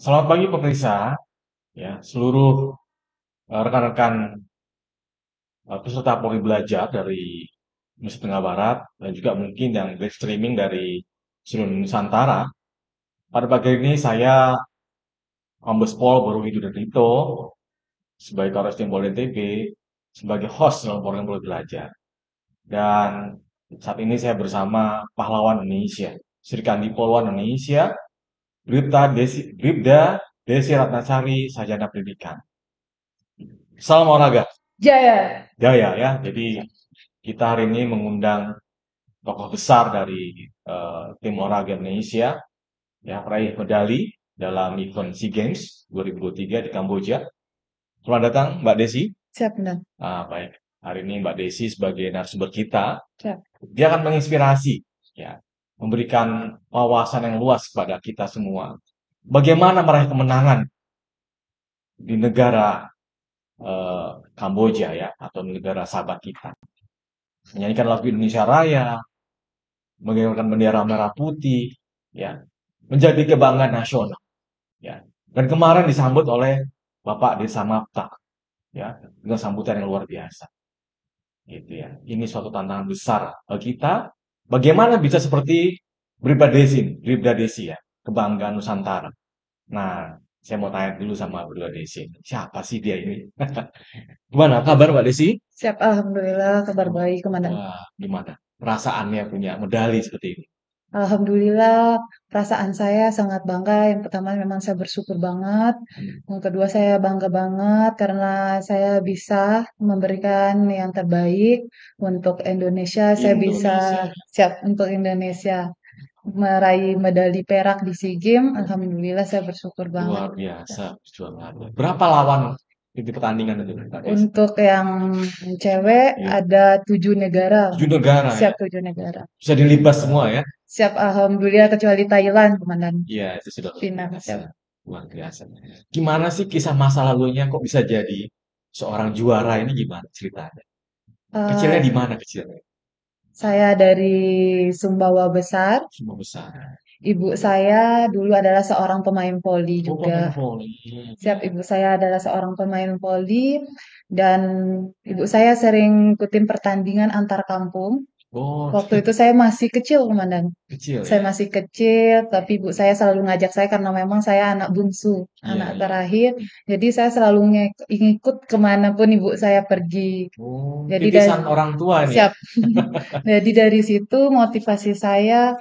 Selamat pagi pemirsa, ya seluruh rekan-rekan peserta Poli Belajar dari Nusa Tenggara Barat dan juga mungkin yang live streaming dari seluruh Nusantara. Pada pagi ini saya Kombes Pol Baru Hidudito sebagai Kapolres Poli NTB sebagai host dalam program Poli Belajar. Dan saat ini saya bersama pahlawan Indonesia, Sri Kandi Polwan Indonesia, Bribda Desi Ratnasari Sarjana Pendidikan. Salam olahraga. Jaya. Jaya ya. Jadi kita hari ini mengundang tokoh besar dari tim olahraga Indonesia, ya peraih medali dalam event SEA Games 2023 di Kamboja. Selamat datang Mbak Desi. Siap, benar. Baik. Hari ini Mbak Desi sebagai narasumber kita, Siap. dia akan menginspirasi, ya, memberikan wawasan yang luas kepada kita semua. Bagaimana meraih kemenangan di negara Kamboja ya, atau negara sahabat kita. Menyanyikan lagu Indonesia Raya, mengibarkan bendera merah putih, ya, menjadi kebanggaan nasional, ya. Dan kemarin disambut oleh Bapak Desa Mapta, ya, dengan sambutan yang luar biasa, gitu ya. Ini suatu tantangan besar bagi kita. Bagaimana bisa seperti Bribda Desi ya, kebanggaan Nusantara. Nah, saya mau tanya dulu sama Bribda Desi, siapa sih dia ini? Gimana kabar Mbak Desi? Siap, alhamdulillah kabar baik, Komandan. Wah, gimana perasaannya punya medali seperti ini? Alhamdulillah perasaan saya sangat bangga. Yang pertama memang saya bersyukur banget. Hmm. Yang kedua saya bangga banget karena saya bisa memberikan yang terbaik untuk Indonesia. Saya bisa Indonesia. siap untuk Indonesia meraih medali perak di SEA Games. Alhamdulillah saya bersyukur banget. Luar biasa perjuangannya. Berapa lawan di pertandingan itu, Kak Desi? Untuk yang cewek Iya. ada 7 negara. 7 negara Siap ya. 7 negara. Bisa dilibas semua ya. Siap, alhamdulillah kecuali Thailand, Komandan. Iya, itu sudah luar Final, biasa. siap. Luar biasa. Gimana sih kisah masa lalunya kok bisa jadi seorang juara ini gimana ceritanya? Kecilnya Eh, di mana kecilnya? saya dari Sumbawa Besar. Semua besar. Ibu saya dulu adalah seorang pemain voli Oh, juga. pemain voli. Siap, ibu saya adalah seorang pemain voli dan ibu saya sering ikutin pertandingan antar kampung. Oh, Waktu itu saya masih kecil, Komandan. kecil Saya ya. masih kecil, tapi ibu saya selalu ngajak saya karena memang saya anak bungsu, Iya, anak iya. terakhir. Jadi saya selalu ngikut kemanapun ibu saya pergi. Oh, Jadi dari titisan orang tua nih ya. siap. Jadi dari situ motivasi saya,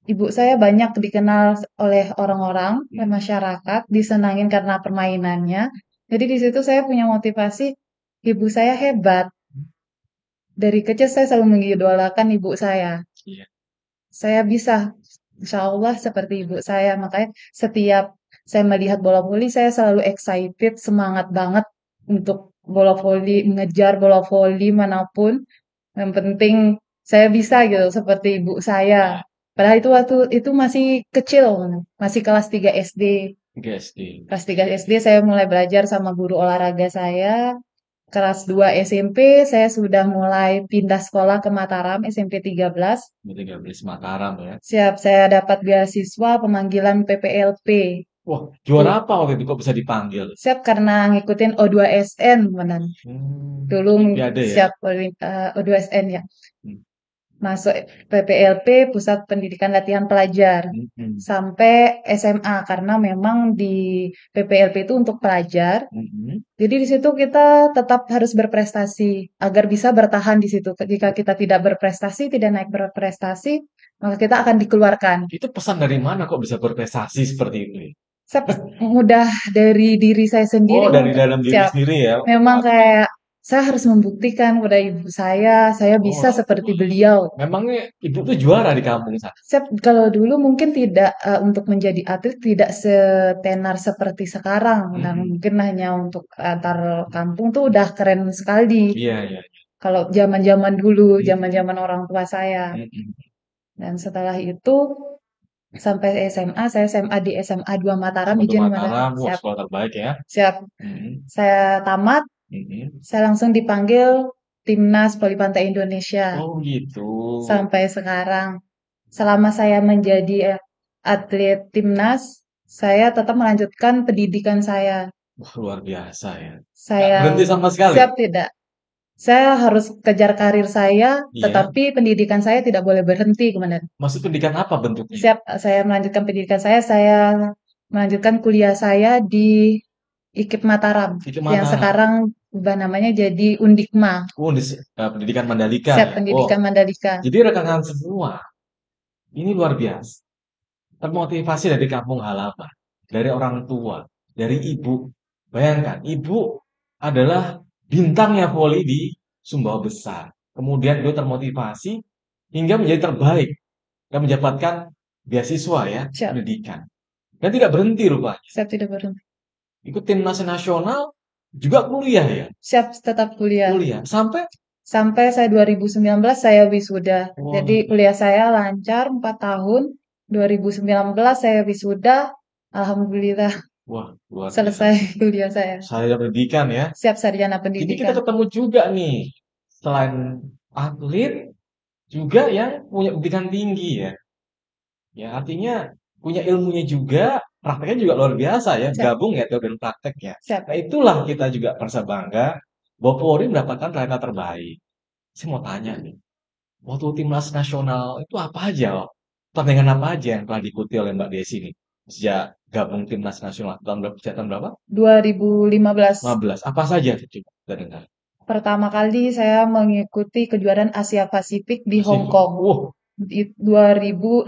ibu saya banyak dikenal oleh orang-orang dan masyarakat, disenangin karena permainannya. Jadi di situ saya punya motivasi, ibu saya hebat. Dari kecil saya selalu mengidolakan ibu saya. Iya. Saya bisa, insya Allah seperti ibu saya. Makanya setiap saya melihat bola voli, saya selalu excited, semangat banget untuk bola voli, mengejar bola voli manapun. Yang penting saya bisa gitu, seperti ibu saya. Padahal itu waktu itu masih kecil, masih kelas 3 SD. GSD. Kelas 3 SD saya mulai belajar sama guru olahraga saya. Kelas 2 SMP saya sudah mulai pindah sekolah ke Mataram, SMP 13. Tinggal beli Mataram ya. Siap, saya dapat beasiswa pemanggilan PPLP. Wah, juara Tuh, apa waktu itu kok bisa dipanggil? siap karena ngikutin O2SN, benar. Dulu Olimpiade ya. siap O2SN ya. Hmm. Masuk PPLP, Pusat Pendidikan Latihan Pelajar. Hmm. Sampai SMA karena memang di PPLP itu untuk pelajar. Hmm. Jadi di situ kita tetap harus berprestasi agar bisa bertahan di situ. Jika kita tidak berprestasi, tidak naik berprestasi, maka kita akan dikeluarkan. Itu pesan dari mana kok bisa berprestasi seperti itu ya? Mudah dari diri saya Oh, sendiri dari mungkin. dalam diri Siap. sendiri ya. Memang Oke. kayak saya harus membuktikan kepada ibu saya Oh, bisa seperti beliau. memangnya ibu tuh juara di kampung sana? Saya kalau dulu mungkin tidak untuk menjadi atlet tidak setenar seperti sekarang. Nah, Hmm. mungkin hanya untuk antar kampung tuh udah keren sekali. Iya, iya. Kalau zaman-zaman dulu, Hmm. zaman-zaman orang tua saya. Hmm. Dan setelah itu sampai SMA, saya SMA di SMA 2 Mataram, Satu izin Komandan. Mataram, wah Siap, sekolah terbaik ya. siap. Hmm. Saya tamat, Hmm. saya langsung dipanggil Timnas Voli Pantai Indonesia. Oh gitu. Sampai sekarang, selama saya menjadi atlet timnas, Saya tetap melanjutkan pendidikan saya. Wah, luar biasa ya. Nggak Saya berhenti sama sekali. siap tidak? Saya harus kejar karir saya, Iya. tetapi pendidikan saya tidak boleh berhenti, Komandan. Maksud pendidikan apa bentuknya? Siap, saya melanjutkan pendidikan saya melanjutkan kuliah saya di IKIP Mataram, Itu yang Mataram. sekarang ubah namanya jadi Undikma. Oh, pendidikan Mandalika Siap, ya. Oh, pendidikan Mandalika. jadi rekan-rekan semua, ini luar biasa. Termotivasi dari kampung halaman, dari orang tua, dari ibu. Bayangkan, ibu adalah bintangnya voli di Sumbawa Besar. Kemudian dia termotivasi hingga menjadi terbaik dan mendapatkan beasiswa ya, Siap, pendidikan. Dan tidak berhenti rupanya. siap tidak berhenti. Ikut timnas nasional juga kuliah ya, Siap tetap kuliah. kuliah sampai Sampai saya 2019 saya wisuda. wah, Jadi kuliah saya lancar 4 tahun. 2019 saya wisuda. Alhamdulillah wah luar selesai biasa. kuliah saya. Saya pendidikan ya. Siap sarjana Ini kita pendidikan. ketemu juga nih, selain atlet juga yang punya pendidikan tinggi ya. Ya artinya punya ilmunya juga, prakteknya juga luar biasa ya, Siap, gabung ya teori dan praktek ya. siap. Nah itulah kita juga merasa bangga bahwa Polri mendapatkan realita terbaik. Saya mau tanya nih, waktu timnas nasional itu apa aja? Pertandingan apa aja yang telah diikuti oleh Mbak Desi nih? Sejak gabung timnas nasional tahun berapa? Sejak tahun berapa? 2015. 15. Apa saja tuh coba kita dengar. Pertama kali saya mengikuti kejuaraan Asia Pasifik di Masih, Hong Kong wah, di 2016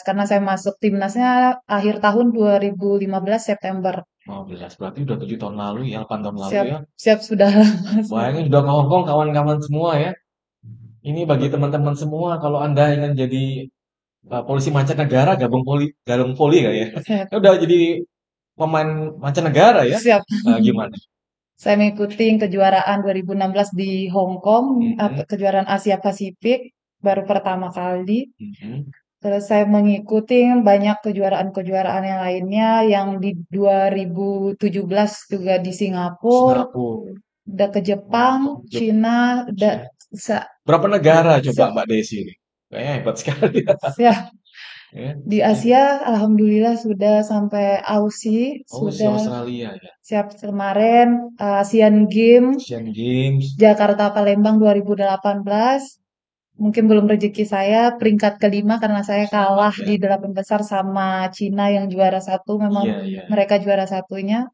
karena saya masuk timnasnya akhir tahun 2015 September. 15. Berarti udah 7 tahun lalu ya, 8 tahun lalu Siap, ya. siap sudah lama Bayangin sekali. udah ke Hongkong kawan-kawan semua ya. Ini bagi teman-teman semua kalau Anda ingin jadi polisi mancanegara gabung poli kali ya. Siap, Udah jadi pemain mancanegara ya. siap. Gimana? Saya mengikuti kejuaraan 2016 di Hong Kong, Mhm, kejuaraan Asia Pasifik baru pertama kali. mhm. Terus saya mengikuti banyak kejuaraan-kejuaraan yang lainnya yang di 2017 juga di Singapura, Singapura, udah ke Jepang, Cina, udah Jepang. sa- Berapa negara coba siap, Mbak Desi ini? Kayaknya hebat sekali ya. siap. Ya. Di Asia, alhamdulillah sudah sampai Aussie, Oh, si sudah Australia ya. siap kemarin Asian Games Asian Games. Jakarta Palembang 2018. Mungkin belum rezeki saya peringkat kelima karena saya Hebat kalah ya. di 8 besar sama Cina yang juara satu. Memang Iya, iya. mereka juara satunya.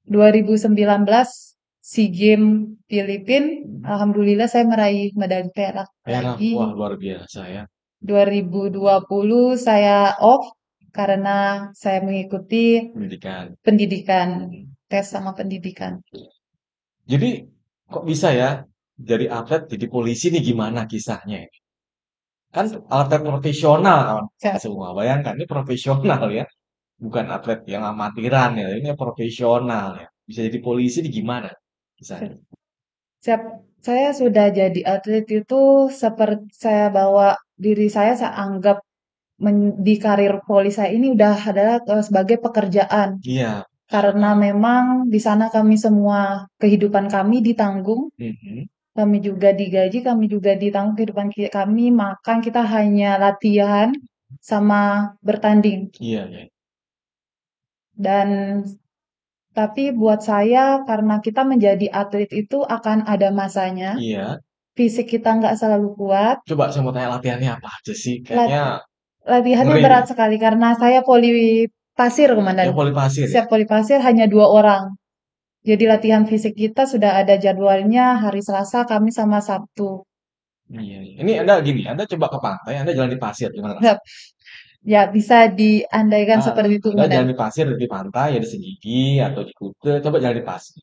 2019 SEA Games Filipina, alhamdulillah saya meraih medali perak Perak, lagi. wah luar biasa ya. 2020 saya off karena saya mengikuti Pendidikan. pendidikan, tes sama pendidikan. Jadi kok bisa ya dari atlet jadi polisi nih gimana kisahnya? Kan atlet profesional kawan Siap, semua. Bayangkan ini profesional ya, bukan atlet yang amatiran ya. Ini profesional ya. Bisa jadi polisi nih gimana siap. kisahnya? Siap. Saya sudah jadi atlet itu seperti saya bawa diri saya anggap di karir voli saya ini udah adalah sebagai pekerjaan. Iya. Karena memang di sana kami semua kehidupan kami ditanggung, Mhm. kami juga digaji, kami juga ditanggung kehidupan kami, makan kita hanya latihan sama bertanding. Iya, iya. Dan tapi buat saya karena kita menjadi atlet itu akan ada masanya, Iya. fisik kita nggak selalu kuat, Coba saya mau tanya latihannya apa aja sih? lat- Kayaknya latihannya ngeri berat nih. sekali karena saya poli pasir, Komandan. Yang voli pasir ya? Siap poli pasir hanya 2 orang. Jadi latihan fisik kita sudah ada jadwalnya hari Selasa, Kamis, sama Sabtu. Iya, iya. Ini Anda gini, Anda coba ke pantai, Anda jalan di pasir gimana Siap. rasanya? Ya, bisa diandaikan seperti itu, Anda Komandan. jalan di pasir di pantai ya di Senggigi atau di Kute, coba jalan di pasir.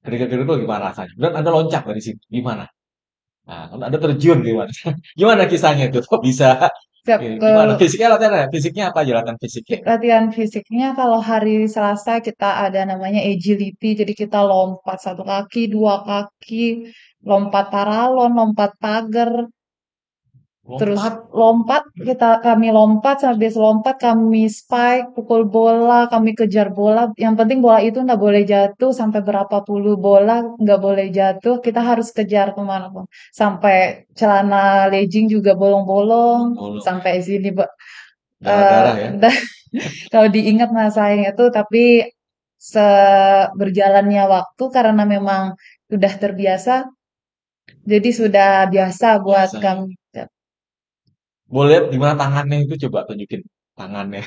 Keringat-keringat itu gimana rasanya? Dan Anda loncat dari situ, gimana? Nah, kalau Anda terjun gimana? Gimana kisahnya itu? Kok bisa? Siap ke Gimana? Fisiknya latihan ya? Fisiknya apa aja latihan fisiknya? latihan fisiknya kalau hari Selasa kita ada namanya agility, jadi kita lompat 1 kaki, 2 kaki, lompat paralon, lompat pagar, terus Lompat. lompat kami lompat habis lompat kami spike pukul bola kami kejar bola yang penting bola itu nggak boleh jatuh sampai berapa puluh bola nggak boleh jatuh kita harus kejar kemanapun sampai celana legging juga bolong-bolong Bolong. sampai sini Pak. Darah-darah ya. Udah kalau diingat masanya itu, tapi berjalannya waktu karena memang udah terbiasa, jadi sudah biasa buat Biasa ya. kami. Boleh lihat gimana tangannya itu, coba tunjukin tangannya.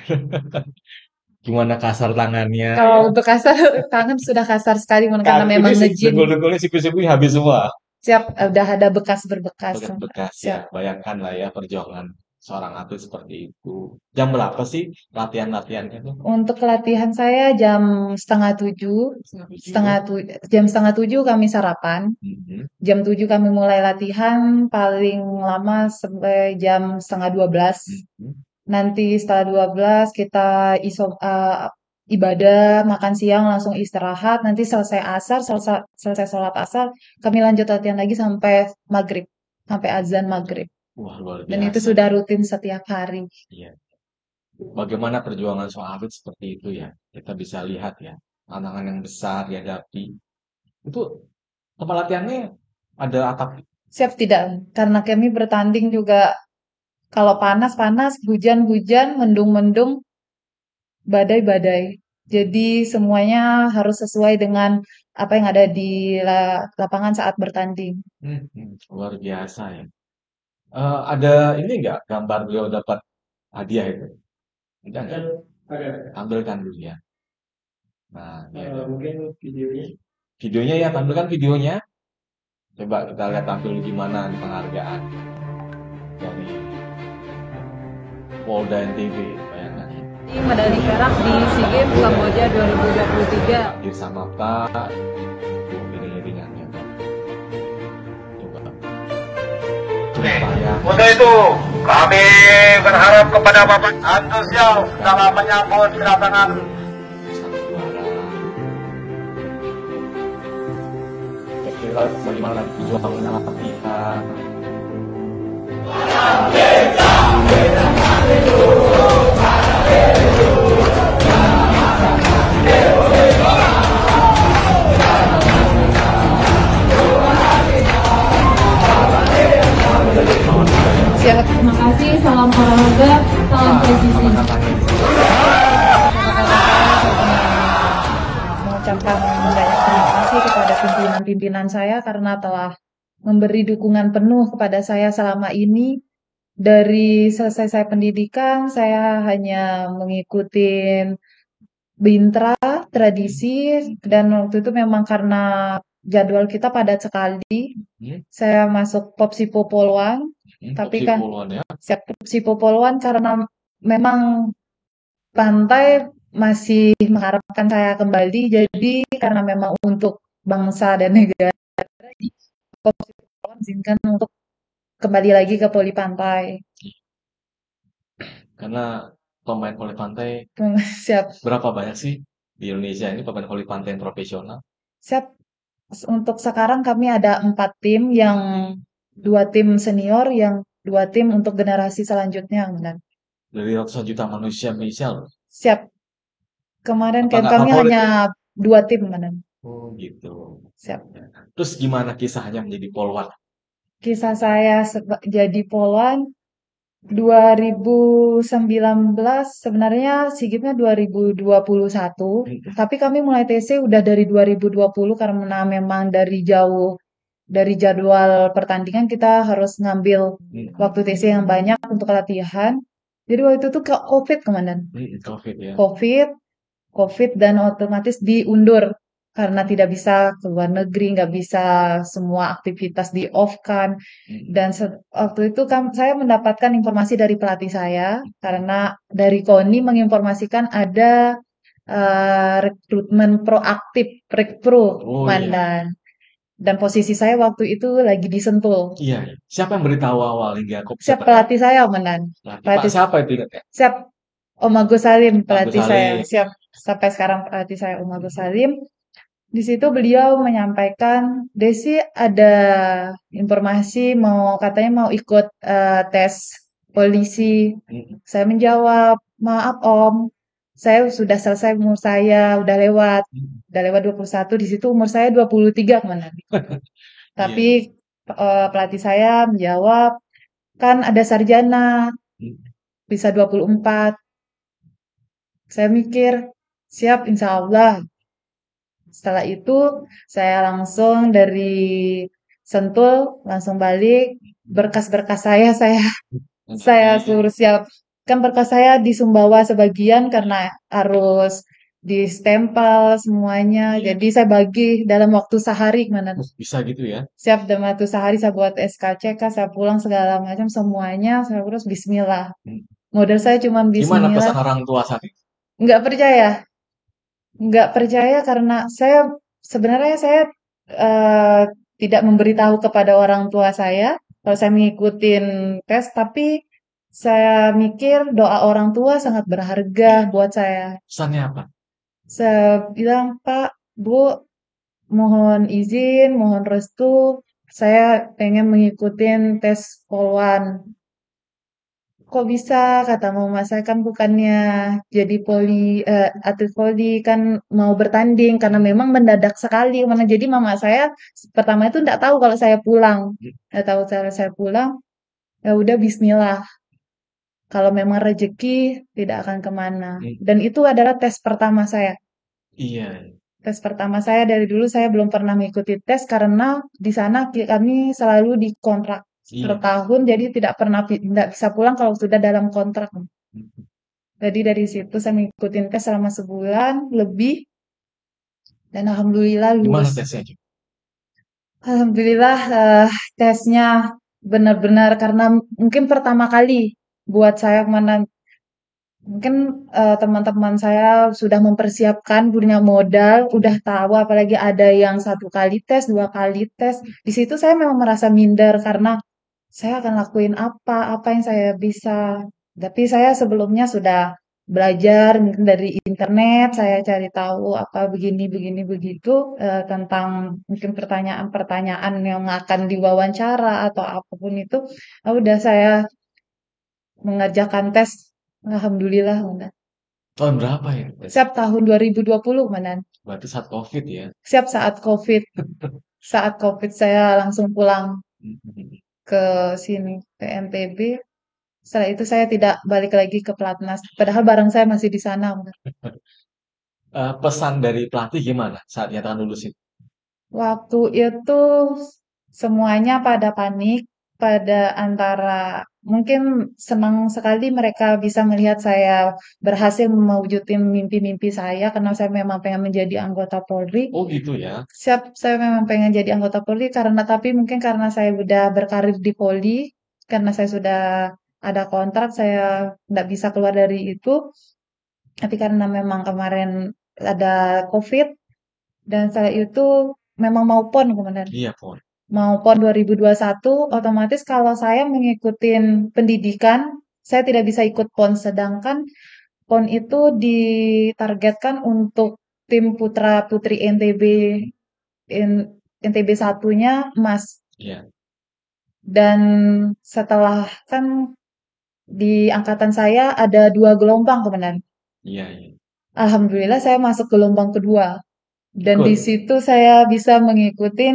Gimana kasar tangannya Kalau ya. untuk kasar, tangan sudah kasar sekali karena Kaki ini memang sih nge-gym. dengkul-dengkulnya siku-sikunya habis semua. Siap, udah ada bekas berbekas. Bekas-bekas ya. Siap. Bayangkan lah ya perjuangan seorang atlet seperti itu. Jam berapa sih latihan-latihannya tuh? Untuk latihan saya jam setengah tujuh, Setengah tujuh. jam setengah tujuh kami sarapan. Mhm. Jam 7 kami mulai latihan, paling lama sampai jam setengah 12. Mhm. Nanti setelah 12 kita ibadah, makan siang, langsung istirahat. Nanti selesai asar, selesai sholat asar, kami lanjut latihan lagi sampai maghrib, sampai azan maghrib. Wah, luar Dan itu biasa sudah ya. rutin setiap hari. Iya. Bagaimana perjuangan seorang atlet seperti itu ya. Kita bisa lihat ya. Tantangan yang besar dihadapi. Itu tempat latihannya ada atap. Siap tidak? Karena kami bertanding juga kalau panas-panas, hujan-hujan, mendung-mendung, badai-badai. Jadi semuanya harus sesuai dengan apa yang ada di lapangan saat bertanding. Luar biasa ya. Ada ini nggak gambar beliau dapat hadiah itu? Ada nggak? Ada. Tampilkan dulu ya. Nah, ini ada. Mungkin videonya. Videonya ya, tampilkan videonya. Coba kita lihat tampil gimana di penghargaan dari Polda NTB. Bayangkan. Ini medali perak di SEA Games Kamboja 2023. Hadir sama Pak. Ini ringannya. Coba. Coba ya. Untuk itu, kami berharap kepada Bapak antusias dalam menyambut kedatangan Satu juara. Kita bagaimana perjuangan latihan. Siap. Terima kasih, salam olahraga, salam presisi. Mengucapkan banyak terima kasih kepada pimpinan-pimpinan saya karena telah memberi dukungan penuh kepada saya selama ini. Dari selesai saya pendidikan, saya hanya mengikuti Bintra, tradisi, dan waktu itu memang karena jadwal kita padat sekali, saya masuk Popsi Popoluan, tapi Opsi kan puluhan ya. siap Popsi Popoluan karena memang pantai masih mengharapkan saya kembali, jadi karena memang untuk bangsa dan negara, Popsi Popoluan izinkan untuk kembali lagi ke Poli Pantai. Karena pemain voli pantai Siap, berapa banyak sih di Indonesia ini pemain voli pantai yang profesional? siap. Untuk sekarang kami ada 4 tim, yang 2 tim senior, yang 2 tim untuk generasi selanjutnya, benar. Dari ratusan juta manusia Indonesia loh. Siap. Kemarin Apa nggak kami favorit? hanya 2 tim, benar. Oh gitu. Siap. Terus gimana kisahnya menjadi polwan? Kisah saya jadi polwan 2019, sebenarnya SEA Games-nya 2021, tapi kami mulai TC udah dari 2020 karena memang dari jauh, dari jadwal pertandingan kita harus ngambil waktu TC yang banyak untuk latihan. Jadi waktu itu COVID, Komandan. COVID ya. COVID dan otomatis diundur karena tidak bisa keluar negeri, nggak bisa semua aktivitas di off kan. Dan waktu itu kan saya mendapatkan informasi dari pelatih saya karena dari KONI menginformasikan ada rekrutmen proaktif, Rekpro, Oh iya. Mandan. Dan posisi saya waktu itu lagi di Sentul. Iya. Siapa yang beritahu awal hingga kok Siap pelatih saya, Mandan. Pak siapa itu ingat ya? Siap Om Agus Salim, pelatih Agus saya. Salim. Siap. Sampai sekarang pelatih saya Om Agus Salim. Di situ beliau menyampaikan, Desi ada informasi katanya mau ikut tes polisi. Saya menjawab, maaf Om, saya sudah selesai umur saya, udah lewat 21, di situ umur saya 23 kemana. Tapi pelatih saya menjawab, kan ada sarjana. bisa 24. Saya mikir, siap insya Allah. Setelah itu saya langsung dari Sentul langsung balik, berkas-berkas saya suruh siap. Kan berkas saya di Sumbawa sebagian karena harus di stempel semuanya. Jadi saya bagi dalam waktu sehari mana. Bisa gitu ya? Siap dalam waktu sehari saya buat SKCK, saya pulang segala macam semuanya saya urus Bismillah. Hmm. Modal saya cuma Gimana pesan Bismillah. orang tua saat itu? Nggak percaya, nggak percaya karena sebenarnya saya eh, tidak memberitahu kepada orang tua saya kalau saya mengikutin tes, tapi saya mikir doa orang tua sangat berharga buat saya. Pesannya apa? Saya bilang, Pak, Bu, mohon izin, mohon restu, saya pengen mengikutin tes poluan. Kok bisa? Kata mama saya kan bukannya jadi atlet voli kan mau bertanding karena memang mendadak sekali. Mana jadi mama saya pertama itu nggak tahu kalau saya pulang, nggak tahu saya pulang. Ya udah Bismillah. Kalau memang rezeki tidak akan kemana. Dan itu adalah tes pertama saya. Iya. Tes pertama saya dari dulu saya belum pernah mengikuti tes karena di sana kami selalu dikontrak per Iya. tahun, jadi tidak bisa pulang kalau sudah dalam kontrak. Jadi dari situ saya mengikuti tes selama sebulan lebih dan alhamdulillah Gimana lulus. tesnya, Ju? Alhamdulillah tesnya benar-benar karena mungkin pertama kali buat saya mana mungkin teman-teman saya sudah mempersiapkan punya modal, udah tahu apalagi ada yang 1 kali tes, 2 kali tes. Di situ saya memang merasa minder karena saya akan lakuin apa yang saya bisa. Tapi saya sebelumnya sudah belajar mungkin dari internet, saya cari tahu apa begini, begini, begitu tentang mungkin pertanyaan-pertanyaan yang akan diwawancara atau apapun itu. Udah saya mengerjakan tes, alhamdulillah, Manan. Tahun berapa ya tes? Siap tahun 2020, Manan. Berarti saat COVID ya? Siap saat COVID. Saat COVID saya langsung pulang ke sini, ke NTB. Setelah itu saya tidak balik lagi ke pelatnas. Padahal barang saya masih di sana. Pesan dari pelatih gimana saat nyatakan lulus itu? Waktu itu semuanya pada panik, pada antara mungkin senang sekali mereka bisa melihat saya berhasil mewujudin mimpi-mimpi saya karena saya memang pengen menjadi anggota Polri. Oh gitu ya? Siap, saya memang pengen jadi anggota Polri tapi mungkin karena saya udah berkarir di Polri, karena saya sudah ada kontrak, saya nggak bisa keluar dari itu. Tapi karena memang kemarin ada COVID dan saya itu memang mau PON kemudian. Iya, Pon. Mau PON 2021, otomatis kalau saya mengikuti pendidikan, saya tidak bisa ikut PON. Sedangkan PON itu ditargetkan untuk tim putra putri NTB NTB satunya emas. Iya. Dan setelah kan di angkatan saya ada 2 gelombang kebenaran. Iya, iya. Alhamdulillah saya masuk gelombang kedua. Dan Ikut. di situ saya bisa mengikuti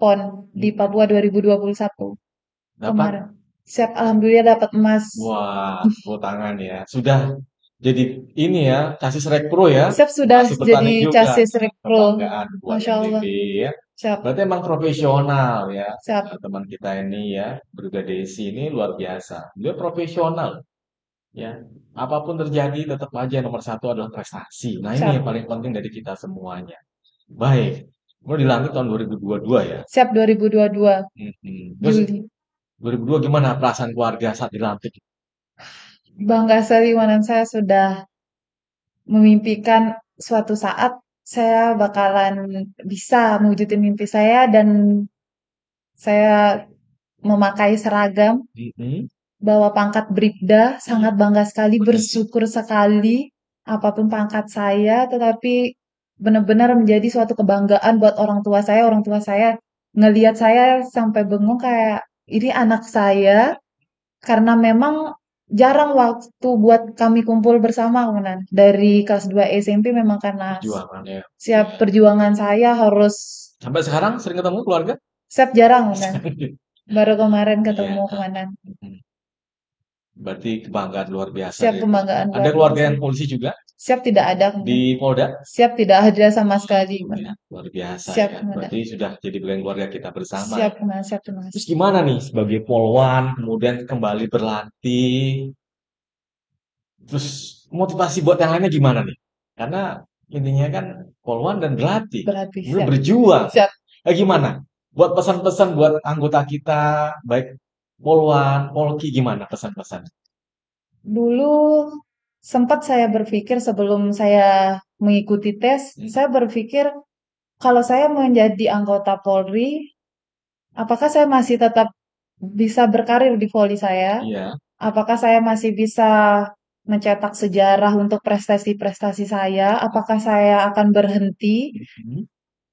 PON di Papua 2021 Dapat? kemarin. Siap, alhamdulillah dapat emas. Wah, tepuk tangan ya. Sudah jadi ini ya, chassis Rek Pro ya. Siap, sudah Masih jadi bertanding juga. chassis Rekpro. Kebanggaan buat Masya Allah. NTB ya. Siap, Berarti emang profesional ya. siap. Teman kita ini ya, Brigade Desi ini luar biasa. Dia profesional ya. Apapun terjadi tetap aja nomor satu adalah prestasi. Nah ini Siap. yang paling penting dari kita semuanya. Baik. Mau dilanjut tahun 2022 ya. Siap 2022 Terus Juli. 2002 gimana perasaan keluarga saat dilantik? Bangga sekali mana saya sudah memimpikan suatu saat saya bakalan bisa mewujudin mimpi saya dan saya memakai seragam, bawa pangkat Bribda, sangat bangga sekali, bersyukur sekali apapun pangkat saya, tetapi benar-benar menjadi suatu kebanggaan buat orang tua saya. Orang tua saya ngelihat saya sampai bengong kayak ini anak saya, karena memang jarang waktu buat kami kumpul bersama kemudian dari kelas 2 SMP memang karena Perjuangan ya. siap perjuangan saya harus Sampai sekarang sering ketemu keluarga? siap jarang kemudian. Baru kemarin ketemu Iya. komandan. Berarti kebanggaan luar biasa Siap, dari keluarga. kebanggaan Ada luar keluarga biasa. yang polisi juga Siap, tidak ada. di Polda? Siap, tidak ada sama sekali. Ya, luar biasa Siap, ya. Komandan. Berarti sudah jadi bagian keluarga kita bersama Siap, ya. Komandan. Siap, terima Terus kasih. gimana nih sebagai polwan, kemudian kembali berlatih, terus motivasi buat yang lainnya gimana nih? Karena intinya kan polwan dan berlatih, Berarti kemudian siap. berjuang. Siap. Gimana? Buat pesan-pesan buat anggota kita, baik polwan, polki, gimana pesan-pesan? Dulu sempat saya berpikir sebelum saya mengikuti tes, saya berpikir kalau saya menjadi anggota Polri, apakah saya masih tetap bisa berkarir di voli saya? Iya. Apakah saya masih bisa mencetak sejarah untuk prestasi-prestasi saya? Apakah saya akan berhenti? Mhm.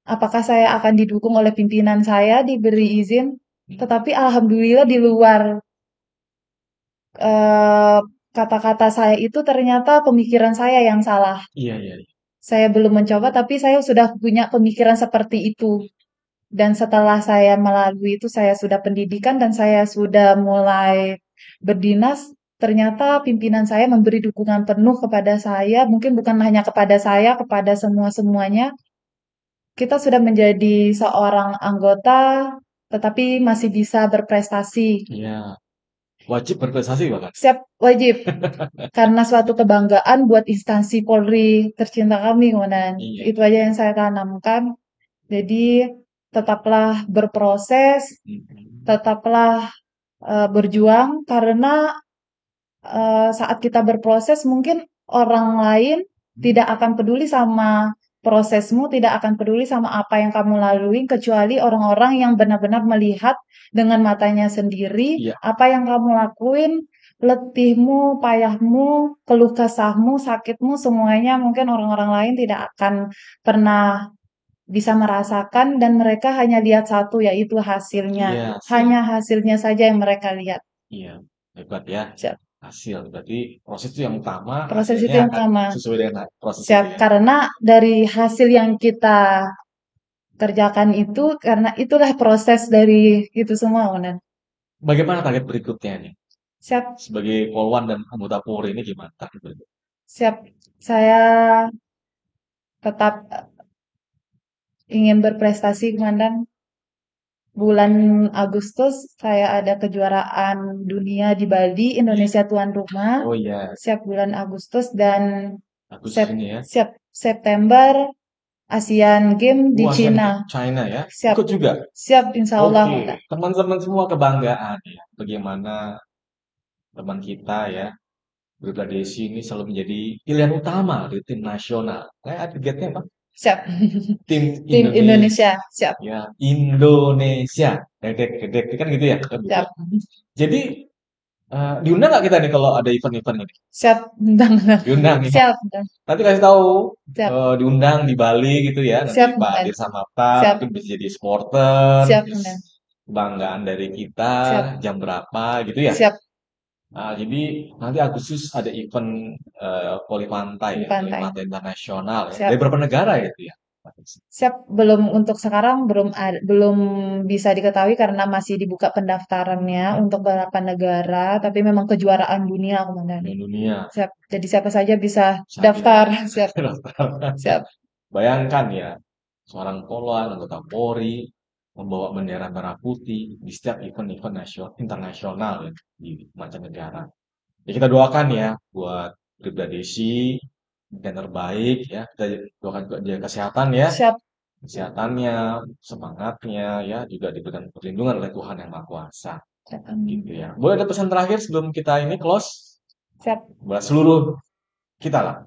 Apakah saya akan didukung oleh pimpinan saya, diberi izin? Tetapi alhamdulillah di luar eh, kata-kata saya itu ternyata pemikiran saya yang salah. Iya, iya, iya. Saya belum mencoba, tapi saya sudah punya pemikiran seperti itu. Dan setelah saya melalui itu, saya sudah pendidikan dan saya sudah mulai berdinas. Ternyata pimpinan saya memberi dukungan penuh kepada saya. Mungkin bukan hanya kepada saya, kepada semua-semuanya. Kita sudah menjadi seorang anggota, tetapi masih bisa berprestasi. Iya. Wajib berprestasi bahkan. Siap, wajib. Karena suatu kebanggaan buat instansi Polri tercinta kami, Komandan. Iya. Itu aja yang saya tanamkan. Jadi, tetaplah berproses, tetaplah berjuang, karena saat kita berproses mungkin orang lain tidak akan peduli sama prosesmu, tidak akan peduli sama apa yang kamu lalui, kecuali orang-orang yang benar-benar melihat dengan matanya sendiri Iya. apa yang kamu lakuin, letihmu, payahmu, keluh kesahmu, sakitmu, semuanya mungkin orang-orang lain tidak akan pernah bisa merasakan dan mereka hanya lihat satu, yaitu hasilnya. Iya, siap. Hanya hasilnya saja yang mereka lihat. Iya, hebat ya. Siap. Hasil. Berarti proses itu yang utama, Proses itu hasilnya yang akan utama. sesuai dengan proses itu Siap, ya. karena dari hasil yang kita kerjakan itu, karena itulah proses dari itu semua, Komandan. Bagaimana target berikutnya nih? Siap, Sebagai polwan dan anggota Polri ini gimana target berikutnya? siap. Saya tetap ingin berprestasi, Komandan. Bulan Agustus saya ada kejuaraan dunia di Bali, Indonesia tuan rumah. Oh iya, Siap bulan Agustus dan Agustus ini ya. siap September Asian Games di Wah, Cina. China ya. Siap. Ikut juga. Siap, insya Allah. Oke, teman-teman semua kebanggaan ya. Bagaimana teman kita ya, Bribda Desi ini selalu menjadi pilihan utama di tim nasional. Kayak targetnya apa? Siap. Tim Tim Indonesia. Siap. Ya, Indonesia. Dedek, kan gitu ya. Siap. Jadi diundang nggak kita nih kalau ada event-event ini? Siap. Diundang ya. Siap. Nanti kasih tahu Siap. diundang di Bali gitu ya. Nanti Siap, Pak Bang. Adir sama Pak Siap. mungkin bisa jadi supporter. Siap, Bang. Kebanggaan dari kita Siap. jam berapa gitu ya. Siap. Nah, jadi nanti Agustus ada event voli pantai ya, voli pantai internasional ya. Siap. Dari berapa negara ya itu ya? Siap, belum untuk sekarang belum bisa diketahui karena masih dibuka pendaftarannya untuk beberapa negara, tapi memang kejuaraan dunia, Komandan. Dunia. Siap. Jadi siapa saja bisa daftar. Siap. Siap. Bayangkan ya, seorang polwan anggota Polri membawa bendera merah putih di setiap event-event internasional ya, di mancanegara. Ya kita doakan ya buat Bribda Desi yang terbaik ya. Kita doakan juga dia kesehatan ya. Siap. Kesehatannya, semangatnya ya juga diberikan perlindungan oleh Tuhan Yang Maha Kuasa. Gitu ya. Boleh ada pesan terakhir sebelum kita ini close? Siap. Buat seluruh kita lah.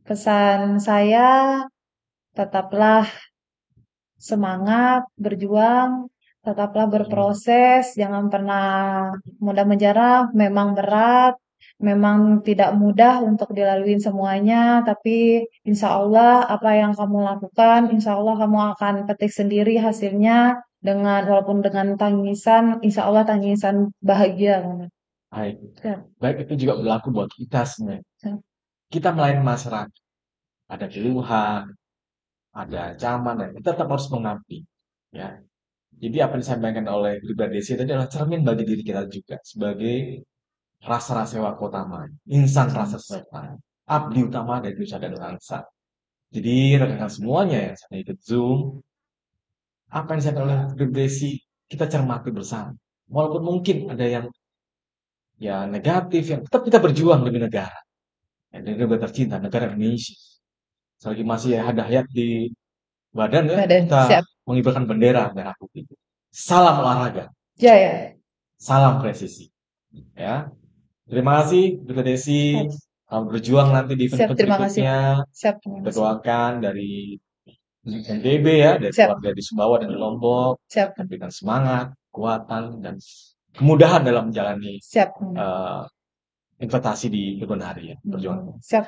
Pesan saya tetaplah semangat, berjuang, tetaplah berproses, jangan pernah mudah menyerah, memang berat, memang tidak mudah untuk dilalui semuanya, tapi insya Allah apa yang kamu lakukan, insya Allah kamu akan petik sendiri hasilnya walaupun dengan tangisan, insya Allah tangisan bahagia. Baik. Ya. Baik itu juga berlaku buat kita sebenarnya. Ya. Kita melayani masyarakat. Ada keluhan, ada ancaman, dan kita tetap harus mengabdi. Ya. Jadi apa yang disampaikan oleh Bribda Desi tadi adalah cermin bagi diri kita juga sebagai rasa waku utama, insan rasa sejahtera, abdi utama dari nusa dan bangsa. Jadi rekan-rekan semuanya yang saya ikut Zoom, apa yang disampaikan oleh Habib Desi kita cermati bersama. Walaupun mungkin ada yang ya negatif, yang tetap kita berjuang demi negara. Ya, demi negara tercinta, negara Indonesia. Selagi masih ada hayat di badan ya, Badan, kita siap. mengibarkan bendera merah putih. Salam olahraga, Jaya. salam presisi. Ya, terima kasih Dr. Desi. Siap. Selamat berjuang nanti di Siap, event terima kasih. berikutnya. Siap, Kita terima kasih. doakan dari NTB ya, dari Siap. keluarga di Sumbawa dan di Lombok, Siap. memberikan semangat, kekuatan, dan kemudahan dalam menjalani Siap. investasi di kemudian hari ya, perjuangan. Siap.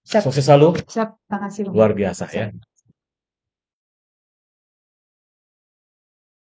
Siap. Sukses selalu, Siap. Terima kasih. luar biasa ya.